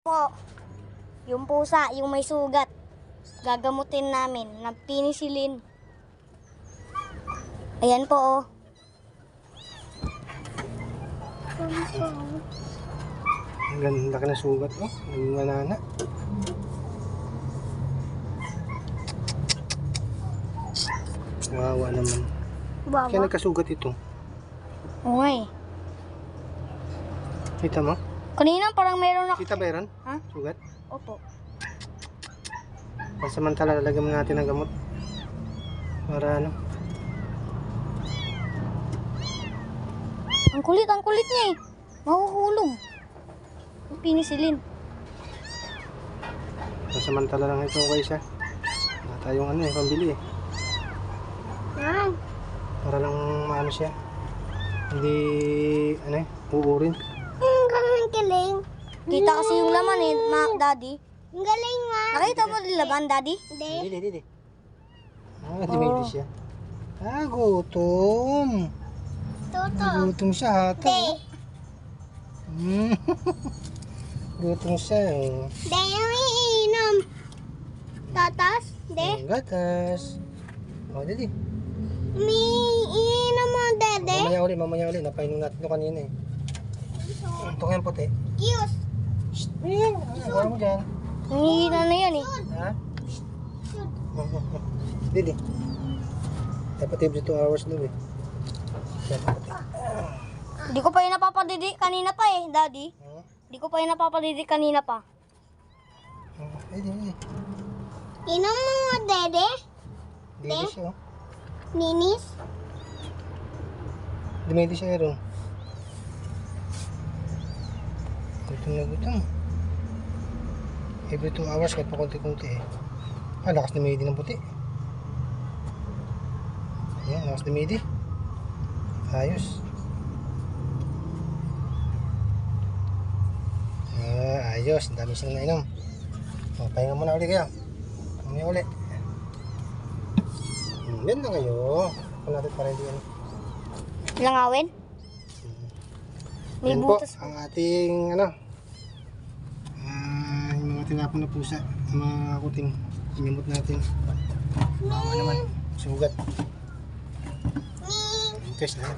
Po, yung pusa, yung may sugat, gagamutin namin ng penicillin. Ayan po, oh. Ang ganda ka na sugat, oh. Nanganana. Kawawa naman. Baba. Kaya nagkasugat ito. Okay. Kita mo? Kanina parang meron na... Kita ba yan? Ha? Sugat? Opo. Pansamantala, lalagyan mo natin ng gamot. Para ano? Ang kulit niya eh. Mahuhulog. Yung penicillin. Pansamantala lang ito kaysa. Wala tayong ano eh, pambili eh. Ah. Para lang maano siya. Hindi, ano eh, uurin. Ang galing. Kita kasi yung laman eh, Daddy. Ang galing nga. Nakita mo yung laman, Daddy? Hindi. Ah, dumili siya. Ah, gutom. Gutom siya ata. Gutom siya eh. Dahil iinom. Tatas? Ang gatas. O, dali. Iinom mo, Dede. Mamaya uli. Napainom natin ito kanina eh. Ito kayang puti. Yus. Shhh! Ayan, wala mo dyan. Nangihina na yan eh. Ha? Dili. Dapat 2 hours daw eh. Hindi ko pa yung napapadidi kanina pa eh, Daddy. Ha? Hindi ko pa yung napapadidi kanina pa. Dili. Inom mo, Dede. Dili siya oh. Ninis. Dumili siya rin. Gutom na gutom. Every 2 hours kahit pa konti-konti eh. Ah, lakas na midi ng puti. Ayan, lakas na midi. Ayos. Ah, ayos. Ang dami siyang nainom. O, pahinga muna ulit kayo. Mamaya ulit. Yan na kayo. Ako natin para hindi ano. Langawin? May Yan po butas. ang ating ano. Yung mga tinapon na pusa. Ang mga kuting. Inimot natin. Ano naman. Sugat. Test na.